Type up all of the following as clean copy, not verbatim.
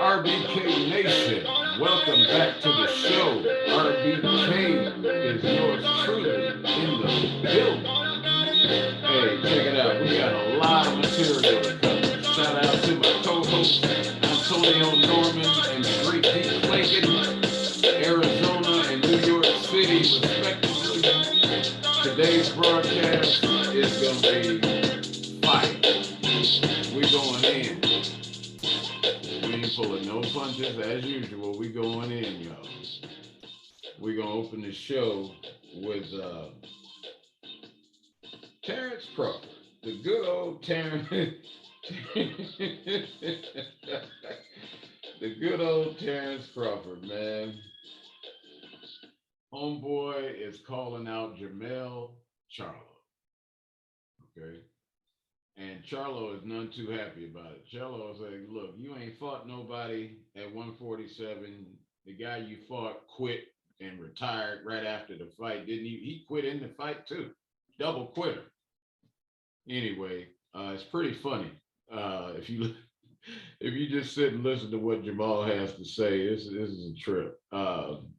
RBK Nation, welcome back to the show. RBK is yours truly in the building. Hey, check it out. We got a lot of material to cover. Shout out to my co-hosts, Antonio Norman and the great Deep Clayton, Arizona and New York City, respectively. Today's broadcast is going to be fire. We're going in. We ain't pulling no punches as usual. We going in, y'all. We're going to open the show with Terrence Crawford, the good old Terrence. The good old Terrence Crawford, man. Homeboy is calling out Jermall Charlo. Okay. And Charlo is none too happy about it. Charlo is like, look, you ain't fought nobody at 147. The guy you fought quit and retired right after the fight. Didn't he quit in the fight too. Double quitter. Anyway, it's pretty funny. If you just sit and listen to what Jermall has to say, this is a trip.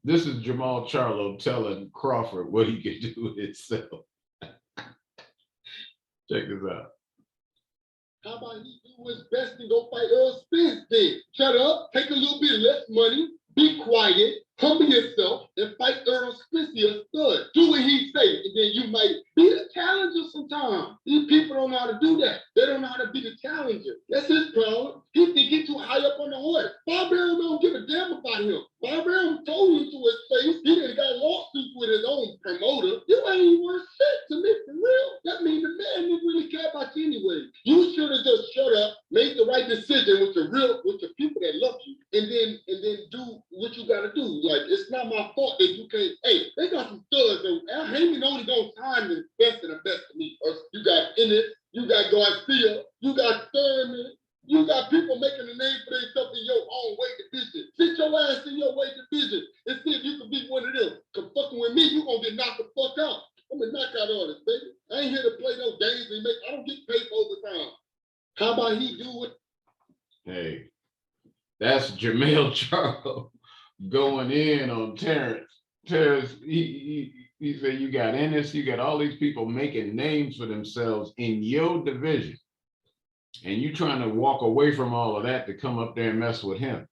This is Jermall Charlo telling Crawford what he can do with himself. Check this out. How about he do his best and go fight Earl Spence then? Shut up, take a little bit less money, be quiet, humble yourself, and fight Earl Spence, a stud. Do what he say, and then you might be the challenger sometimes. These people don't know how to do that. They don't know how to be the challenger. That's his problem. He think he's too high up on the horse. Bob Arum don't give a damn about him. Bob Arum told him to his face, he done got a lawsuit with his own promoter. You ain't even worth shit to me, for real. That means the man didn't really care about you anyway. You should have just shut up, made the right decision with the people that love you, and then do what you gotta do. Like, it's not my fault that you can't. Hey, they got some studs though. Heyman only gonna sign the best of the best of me. You got Ennis, you got Garcia, you got Thurman, you got people making a name for themselves in your own weight division. Sit your ass in your weight division and see if you can beat one of them. Cause fucking with me, you gonna get knocked the fuck out. I'm a knockout artist, baby. I ain't here to play no games and I don't get paid for overtime. How about he do it? Hey, that's Jermall Charlo going in on Terrence. Terrence, he said you got Ennis, you got all these people making names for themselves in your division. And you trying to walk away from all of that to come up there and mess with him.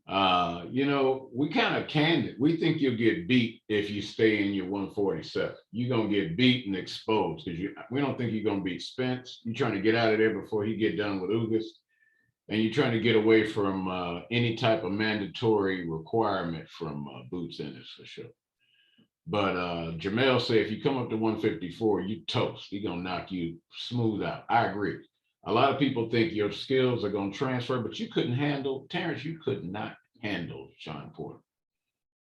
You know, we kind of candid. We think you'll get beat if you stay in your 147. You're going to get beat and exposed because we don't think you're going to beat Spence. You're trying to get out of there before he get done with 𝐬𝐬𝐷. And you're trying to get away from any type of mandatory requirement from Boots Ennis for sure. But Jermall said if you come up to 154, you toast. He's going to knock you smooth out. I agree. A lot of people think your skills are going to transfer, but you couldn't handle, Terrence, you could not handle Shawn Porter.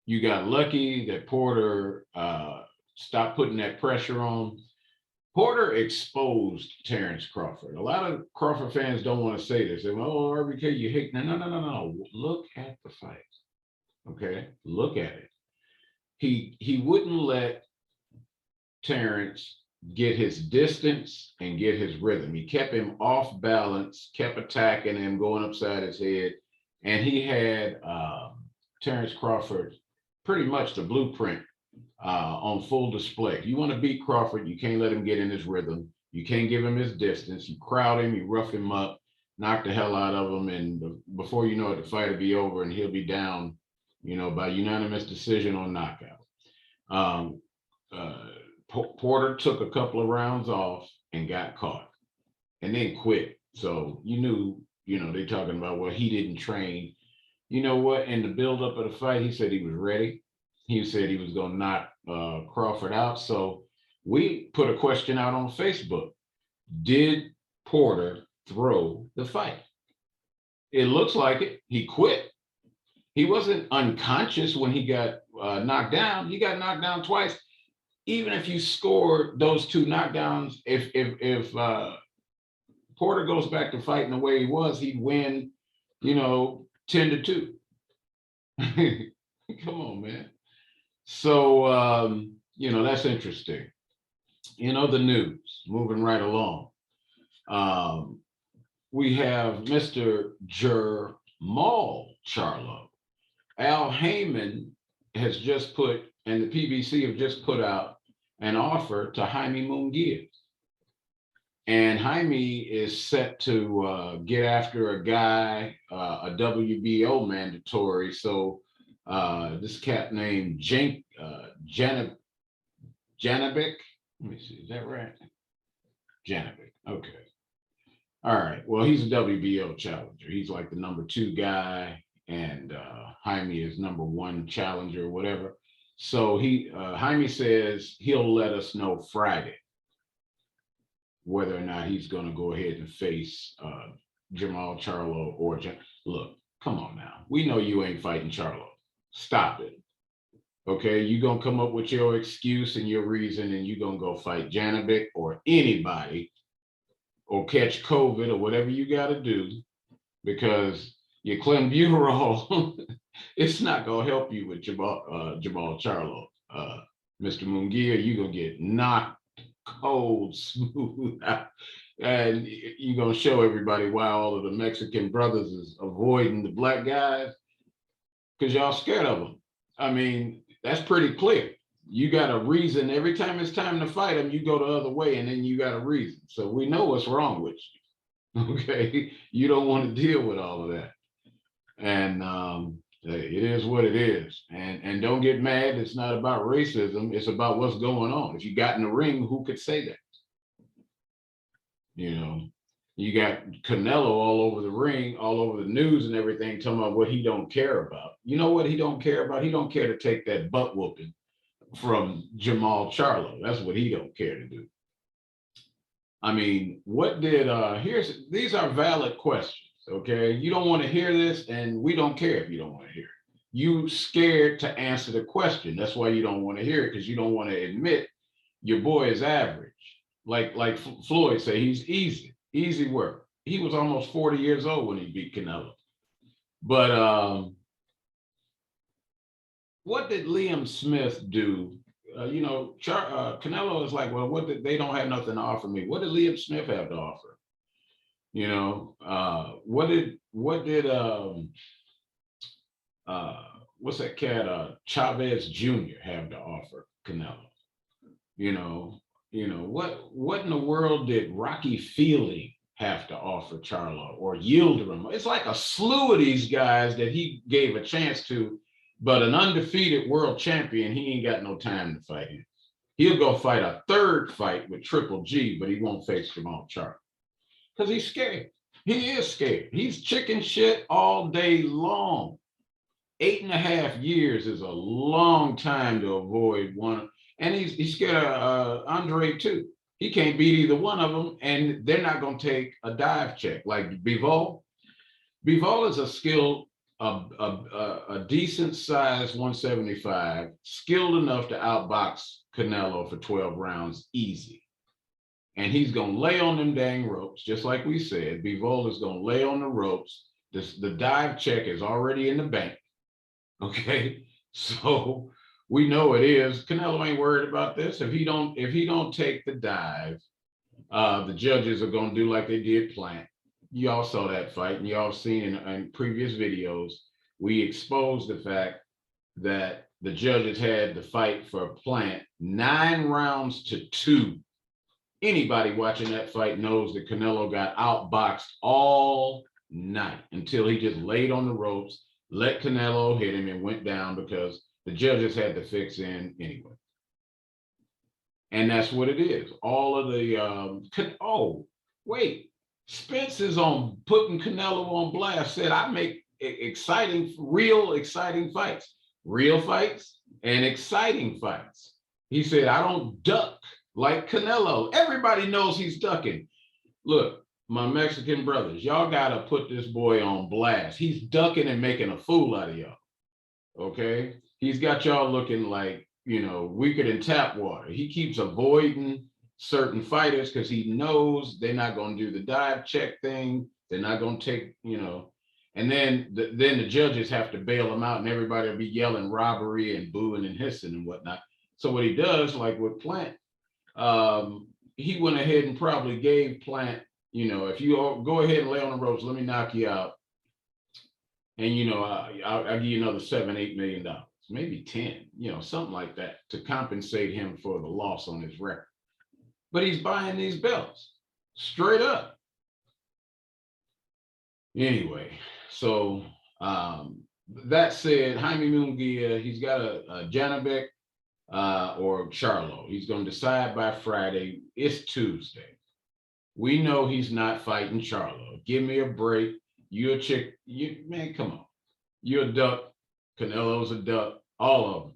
You got lucky that Porter stopped putting that pressure on. Porter exposed Terrence Crawford. A lot of Crawford fans don't want to say this. They go, oh, RBK, you hate. No. Look at the fight. Okay, look at it. He wouldn't let Terrence get his distance and get his rhythm. He kept him off balance, kept attacking him, going upside his head. And he had Terrence Crawford pretty much the blueprint on full display. If you want to beat Crawford, you can't let him get in his rhythm. You can't give him his distance. You crowd him, you rough him up, knock the hell out of him. And before you know it, the fight will be over and he'll be down, you know, by unanimous decision on knockout. Porter took a couple of rounds off and got caught and then quit. So you knew, you know, they talking about, well, he didn't train. You know what? In the buildup of the fight, he said he was ready. He said he was going to knock Crawford out. So we put a question out on Facebook. Did Porter throw the fight? It looks like it. He quit. He wasn't unconscious when he got knocked down. He got knocked down twice. Even if you scored those two knockdowns, if Porter goes back to fighting the way he was, he'd win, you know, 10-2. Come on, man. So, you know, that's interesting. You know, the news, moving right along. we have Mr. Jermall Charlo. Al Heyman has just put, and the PBC have just put out an offer to 𝐲𝐲𝐬 Munguia. And 𝐲𝐲𝐬 is set to get after a guy, a WBO mandatory. So this cat named 𝐸𝐴𝐬𝐿. Let me see, is that right? 𝐸𝐴𝐬𝐿, okay. All right, well, he's a WBO challenger. He's like the #2 guy, and 𝐲𝐲𝐬 is #1 challenger or whatever. So 𝐲𝐲𝐬 says he'll let us know Friday whether or not he's going to go ahead and face Jermall Charlo or look, come on now. We know you ain't fighting Charlo. Stop it. Okay, you're going to come up with your excuse and your reason, and you're going to go fight 𝐸𝐴𝐬𝐿 or anybody or catch COVID or whatever you got to do, because your clenbuterol, it's not going to help you with Jermall Charlo. Mr. Munguia, you're going to get knocked cold smooth out. And you're going to show everybody why all of the Mexican brothers is avoiding the black guys, because y'all scared of them. I mean, that's pretty clear. You got a reason. Every time it's time to fight them, you go the other way, and then you got a reason. So we know what's wrong with you. Okay, you don't want to deal with all of that. And it is what it is. And don't get mad. It's not about racism. It's about what's going on. If you got in the ring, who could say that? You know, you got Canelo all over the ring, all over the news and everything, talking about what he don't care about. You know what he don't care about? He don't care to take that butt whooping from Jermall Charlo. That's what he don't care to do. I mean, what did these are valid questions. Okay, you don't want to hear this, and we don't care if you don't want to hear it. You scared to answer the question. That's why you don't want to hear it, because you don't want to admit your boy is average. Like Floyd say, he's easy work. He was almost 40 years old when he beat Canelo. But what did Liam Smith do? You know, Canelo is like, well, they don't have nothing to offer me. What did Liam Smith have to offer? You know, what did what's that cat Chavez Jr. have to offer Canelo? You know, what in the world did Rocky Fielding have to offer Charlo or Yildirim? It's like a slew of these guys that he gave a chance to, but an undefeated world champion, he ain't got no time to fight him. He'll go fight a third fight with Triple G, but he won't face Jermall Charlo because he's scared. He is scared. He's chicken shit all day long. 8.5 years is a long time to avoid one. And he's scared of Andre too. He can't beat either one of them, and they're not going to take a dive check like Bivol. Bivol is a skilled, a decent size 175, skilled enough to outbox Canelo for 12 rounds easy. And he's going to lay on them dang ropes, just like we said. Bivol is going to lay on the ropes. The dive check is already in the bank. Okay, so we know it is. Canelo ain't worried about this. If he don't take the dive, the judges are going to do like they did Plant. Y'all saw that fight, and y'all seen in previous videos, we exposed the fact that the judges had the fight for Plant 9 rounds to 2. Anybody watching that fight knows that Canelo got outboxed all night until he just laid on the ropes, let Canelo hit him, and went down because the judges had to fix in anyway. And that's what it is. All of the, Spence is on putting Canelo on blast, said, I make real exciting fights and exciting fights. He said, I don't duck like Canelo. Everybody knows he's ducking. Look, my Mexican brothers, y'all got to put this boy on blast. He's ducking and making a fool out of y'all. Okay? He's got y'all looking like, weaker than tap water. He keeps avoiding certain fighters because he knows they're not going to do the dive check thing. They're not going to take, and then the judges have to bail him out, and everybody will be yelling robbery and booing and hissing and whatnot. So what he does, like with Plant, he went ahead and probably gave Plant, if you all go ahead and lay on the ropes, let me knock you out. And, I'll give you another $7-8 million, maybe 10, something like that to compensate him for the loss on his record. But he's buying these belts straight up. Anyway, so that said, 𝐸𝐸 Munguia, he's got a 𝐷𝐴N𝐵EK or Charlo. He's going to decide by Friday. It's Tuesday. We know he's not fighting Charlo. Give me a break. You're a chick. Man, come on. You're a duck. Canelo's a duck. All of them.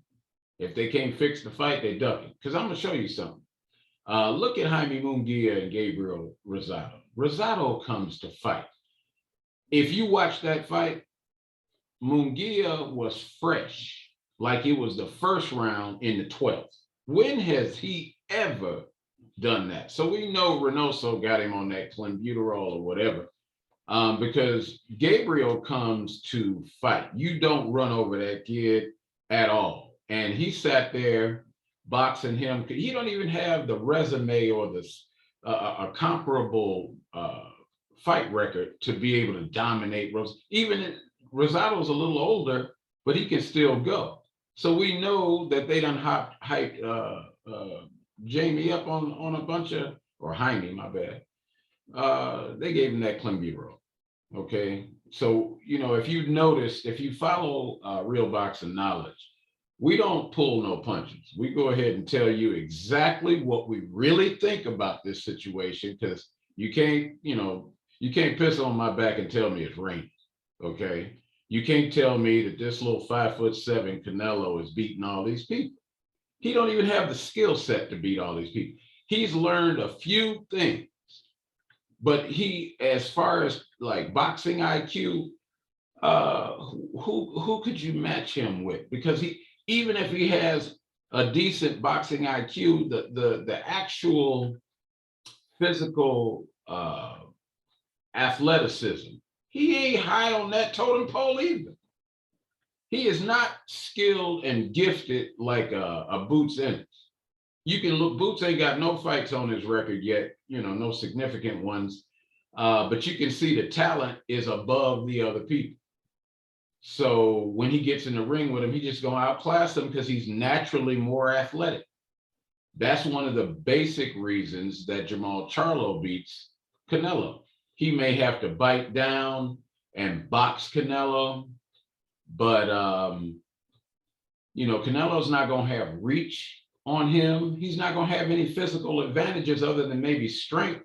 If they can't fix the fight, they duck it. Because I'm going to show you something. Look at 𝐸𝐸 Munguia and Gabriel Rosado. Rosado comes to fight. If you watch that fight, Munguia was fresh, like it was the first round in the 12th. When has he ever done that? So we know Reynoso got him on that clenbuterol or whatever, because Gabriel comes to fight. You don't run over that kid at all. And he sat there boxing him. He don't even have the resume or a comparable fight record to be able to dominate Rose. Even Rosado's a little older, but he can still go. So we know that they done hyped Jamie up on a bunch of, or 𝐸𝐸, my bad. They gave him that clenbuterol. Okay. So, if you noticed, if you follow real boxing knowledge, we don't pull no punches. We go ahead and tell you exactly what we really think about this situation, because you can't piss on my back and tell me it's raining. Okay. You can't tell me that this little 5'7" Canelo is beating all these people. He don't even have the skill set to beat all these people. He's learned a few things, but he, as far as like boxing IQ, who could you match him with? Because even if he has a decent boxing IQ, the actual physical athleticism, he ain't high on that totem pole either. He is not skilled and gifted like a Boots Ennis. You can look, Boots ain't got no fights on his record yet, no significant ones, but you can see the talent is above the other people. So when he gets in the ring with him, he's just going to outclass him because he's naturally more athletic. That's one of the basic reasons that Jermall Charlo beats Canelo. He may have to bite down and box Canelo, but Canelo's not going to have reach on him. He's not going to have any physical advantages other than maybe strength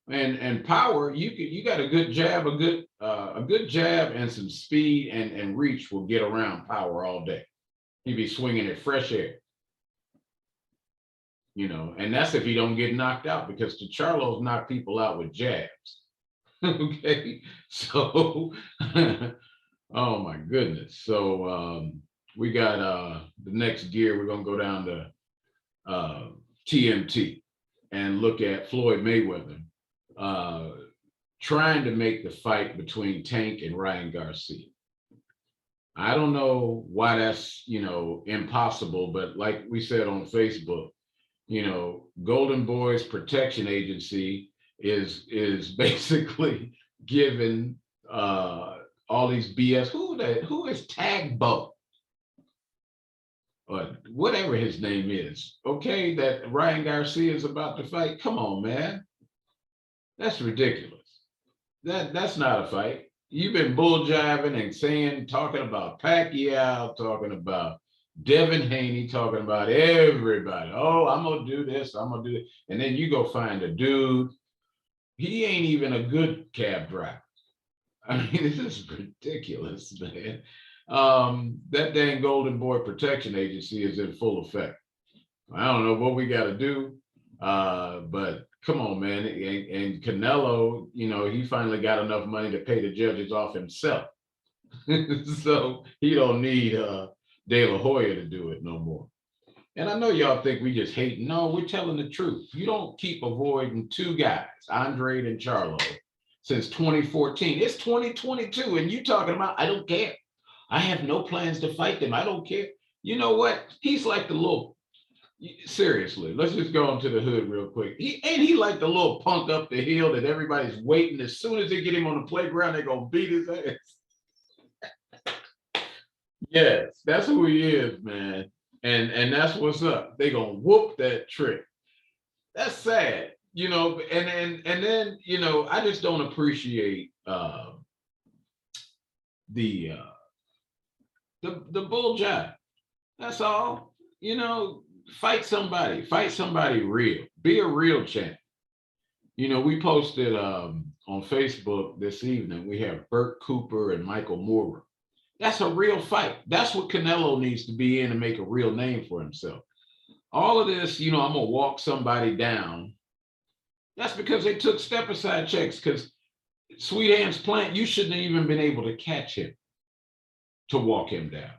and power. You got a good jab, a good jab and some speed and reach will get around power all day. He'd be swinging at fresh air. And that's if he don't get knocked out, because Charlo's knocked people out with jabs. Okay, so oh my goodness. So we got the next gear. We're gonna go down to TMT and look at Floyd Mayweather trying to make the fight between Tank and Ryan Garcia. I don't know why that's impossible, but like we said on Facebook, Golden Boy's protection agency is basically giving all these BS. Who is Tagbo? Or whatever his name is. Okay, that Ryan Garcia is about to fight. Come on, man. That's ridiculous. That's not a fight. You've been bull jiving and talking about Pacquiao, talking about Devin Haney, talking about everybody. Oh, I'm gonna do this, I'm gonna do it. And then you go find a dude. He ain't even a good cab driver. I mean, this is ridiculous, man. That dang Golden Boy Protection Agency is in full effect. I don't know what we got to do, but come on, man. And Canelo, he finally got enough money to pay the judges off himself. So he don't need De La Hoya to do it no more. And I know y'all think we just hate. No, we're telling the truth. You don't keep avoiding two guys, Andre and Charlo, since 2014. It's 2022, and you talking about, I don't care. I have no plans to fight them. I don't care. You know what? He's like the little Seriously, let's just go into the hood real quick. He like the little punk up the hill that everybody's waiting. As soon as they get him on the playground, they're gonna beat his ass. Yes, that's who he is, man. And that's what's up. They gonna whoop that trick. That's sad, and then I just don't appreciate the the bull jive. That's all. Fight somebody real. Be a real champ. We posted on Facebook this evening. We have Burt Cooper and Michael Moorer. That's a real fight. That's what Canelo needs to be in to make a real name for himself. All of this, I'm gonna walk somebody down. That's because they took step aside checks. Because Sweet Hands Plant, you shouldn't have even been able to catch him to walk him down.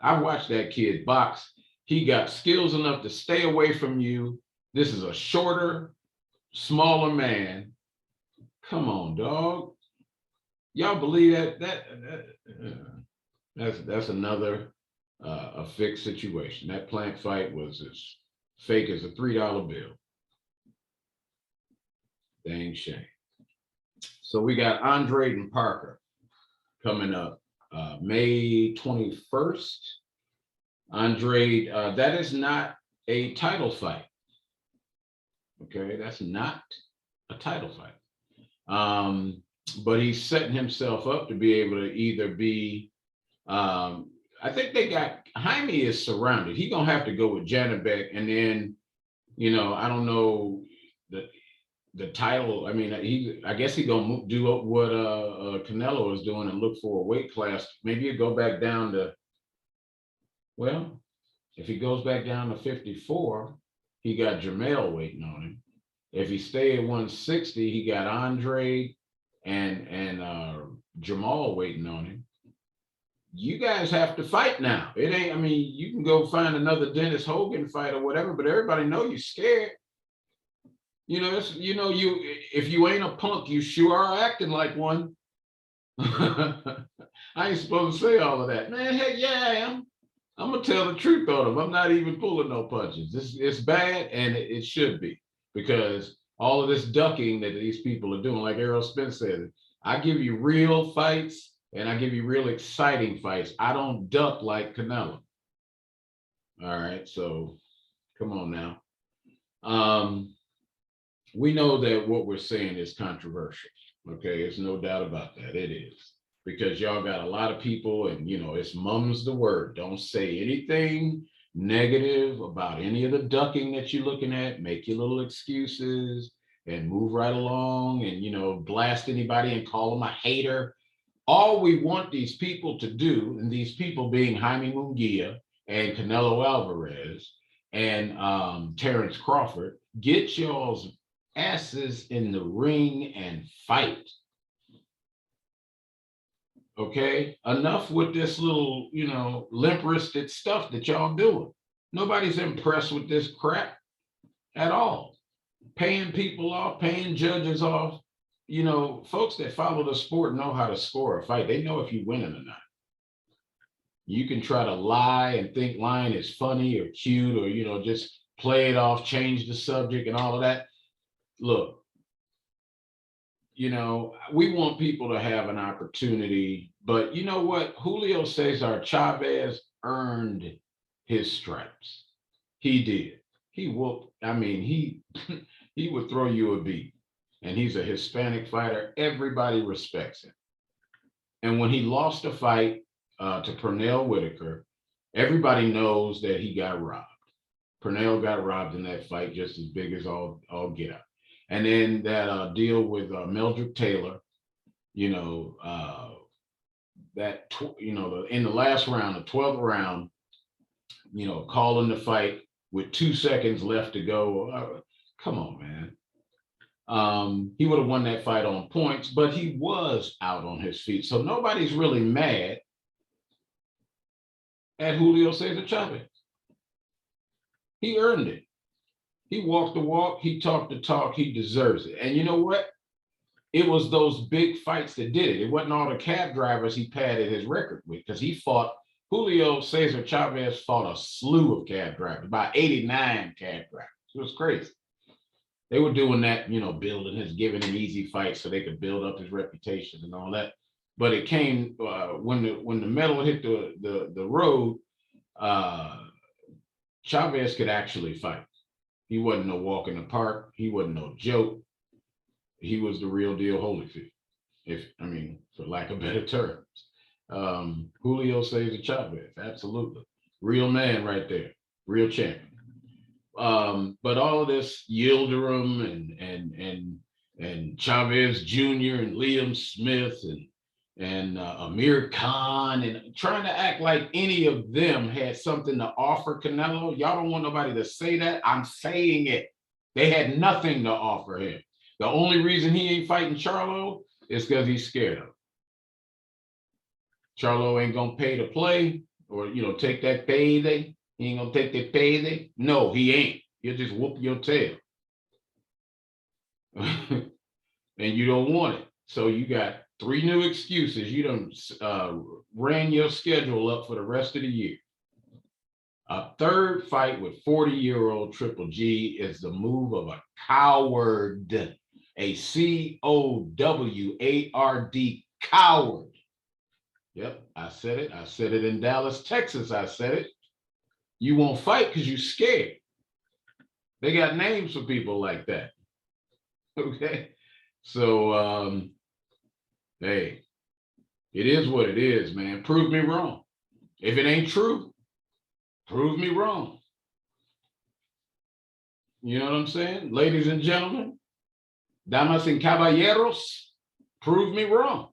I watched that kid box. He got skills enough to stay away from you. This is a shorter, smaller man. Come on, dog. Y'all believe that's another a fixed situation. That Plant fight was as fake as a $3 bill. Dang shame. So we got Andre and Parker coming up May 21st. Andre, that is not a title fight. Okay, that's not a title fight. But he's setting himself up to be able to either be, I think Jaime is surrounded. He's gonna have to go with Janabek, and then, I don't know the title. I mean, I guess he's gonna do what Canelo is doing and look for a weight class. Maybe he'll go back down to, well, if he goes back down to 54, he got Jermall waiting on him. If he stay at 160, he got Andre and Jermall waiting on him. You guys have to fight now. It ain't, I mean, you can go find another Dennis Hogan fight or whatever, but everybody know you're scared. If you ain't a punk, you sure are acting like one. I ain't supposed to say all of that. Man, heck yeah, I am. I'm gonna tell the truth on him. I'm not even pulling no punches. It's bad, and it should be, because all of this ducking that these people are doing, like Errol Spence said, I give you real fights and I give you real exciting fights. I don't duck like Canelo. All right, so come on now. We know that what we're saying is controversial. Okay, there's no doubt about that. It is, because y'all got a lot of people, and it's mum's the word. Don't say anything negative about any of the ducking that you're looking at. Make your little excuses and move right along, and blast anybody and call them a hater. All we want these people to do, and these people being Jaime Munguia and Canelo Alvarez and Terrence Crawford, get y'all's asses in the ring and fight. Okay, enough with this little, limp-wristed stuff that y'all doing. Nobody's impressed with this crap at all. Paying people off, paying judges off. Folks that follow the sport know how to score a fight. They know if you're winning or not. You can try to lie and think lying is funny or cute, or just play it off, change the subject and all of that. Look, we want people to have an opportunity, but you know what? 𝐤𝐴𝐧𝐼 earned his stripes. He did. He whooped. I mean, he would throw you a beat, and he's a Hispanic fighter. Everybody respects him. And when he lost a fight to Pernell Whitaker, everybody knows that he got robbed. Pernell got robbed in that fight, just as big as all get out. And then that deal with Meldrick Taylor, in the last round, the 12th round, calling the fight with 2 seconds left to go. Come on, man. He would have won that fight on points, but he was out on his feet. So nobody's really mad at 𝐤𝐴𝐧𝐼. He earned it. He walked the walk, he talked the talk, he deserves it. And you know what? It was those big fights that did it. It wasn't all the cab drivers he padded his record with, because he fought Julio Cesar Chavez fought a slew of cab drivers, about 89 cab drivers. It was crazy. They were doing that, building his, giving him easy fights so they could build up his reputation and all that. But it came when the metal hit the road. Chavez could actually fight. He wasn't no walk in the park. He wasn't no joke. He was the real deal Holyfield, for lack of better terms. Julio Cesar Chavez, absolutely. Real man right there, real champion. But all of this Yildirim and Chavez Jr. and Liam Smith and Amir Khan and trying to act like any of them had something to offer Canelo. Y'all don't want nobody to say that. I'm saying it. They had nothing to offer him. The only reason he ain't fighting Charlo is because he's scared of him. Charlo ain't gonna pay to play or take that payday. He ain't gonna take that payday. No, he ain't. He'll just whoop your tail. And you don't want it. So you got 3 new excuses. You done ran your schedule up for the rest of the year. A third fight with 40-year-old Triple G is the move of a coward, a COWARD coward. Yep, I said it. I said it in Dallas, Texas. I said it. You won't fight because you're scared. They got names for people like that. Okay. So, hey, it is what it is, man. Prove me wrong. If it ain't true, prove me wrong. You know what I'm saying? Ladies and gentlemen, damas and caballeros, prove me wrong.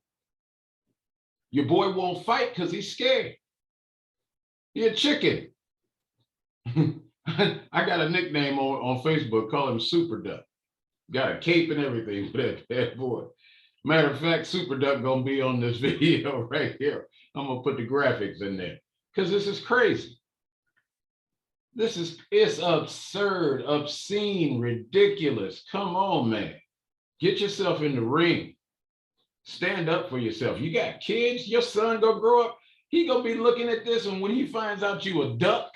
Your boy won't fight because he's scared. He a chicken. I got a nickname on Facebook, call him Super Duck. Got a cape and everything for that bad boy. Matter of fact, Super Duck gonna be on this video right here. I'm gonna put the graphics in there because this is crazy. It's absurd, obscene, ridiculous. Come on, man. Get yourself in the ring. Stand up for yourself. You got kids, your son gonna grow up. He gonna be looking at this, and when he finds out you a duck,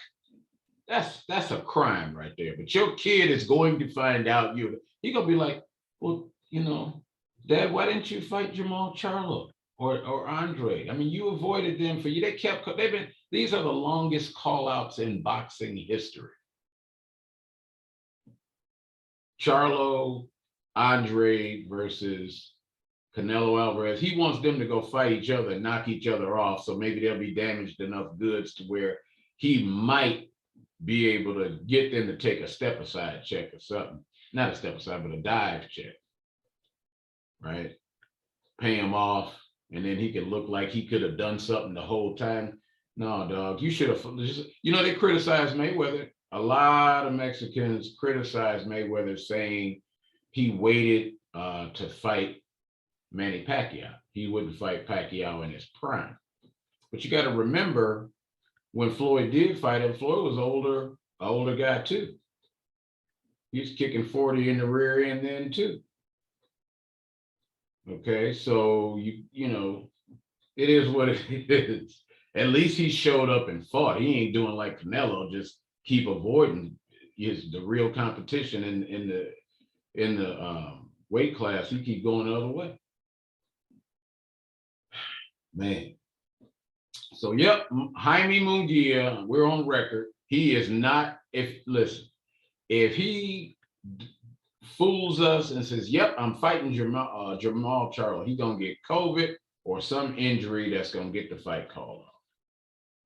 that's a crime right there. But your kid is going to find out he gonna be like, well, Dad, why didn't you fight Jermall Charlo or Andre? I mean, you avoided them for you. These are the longest call outs in boxing history. Charlo, Andre versus Canelo Alvarez. He wants them to go fight each other and knock each other off. So maybe they'll be damaged enough goods to where he might be able to get them to take a step aside check or something. Not a step aside, but a dive check. Right? Pay him off, and then he could look like he could have done something the whole time. No, dog, you should have. They criticize Mayweather. A lot of Mexicans criticize Mayweather, saying he waited to fight Manny Pacquiao. He wouldn't fight Pacquiao in his prime. But you got to remember, when Floyd did fight him, Floyd was an older guy too. He's kicking 40 in the rear end then too. Okay, so it is what it is. At least he showed up and fought. He ain't doing like Canelo, just keep avoiding the real competition in the weight class. He keep going the other way. Man. So yep, Jaime Munguia, we're on record. He is not. If he fools us and says, yep, I'm fighting Jermall Charlo, he's gonna get COVID or some injury that's gonna get the fight called off.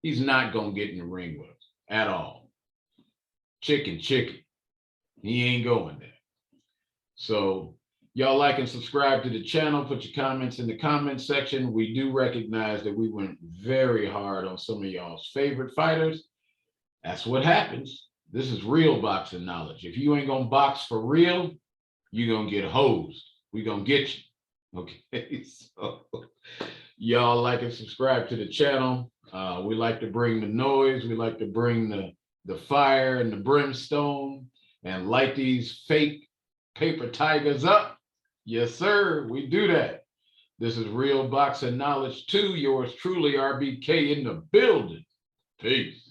He's not gonna get in the ring with us at all. Chicken. He ain't going there. So y'all like and subscribe to the channel. Put your comments in the comment section. We do recognize that we went very hard on some of y'all's favorite fighters. That's what happens. This is real boxing knowledge. If you ain't gonna box for real, you're gonna get hosed. We gonna get you. Okay, so y'all like and subscribe to the channel. We like to bring the noise. We like to bring the fire and the brimstone and light these fake paper tigers up. Yes, sir, we do that. This is real boxing knowledge too. Yours truly, RBK, in the building. Peace.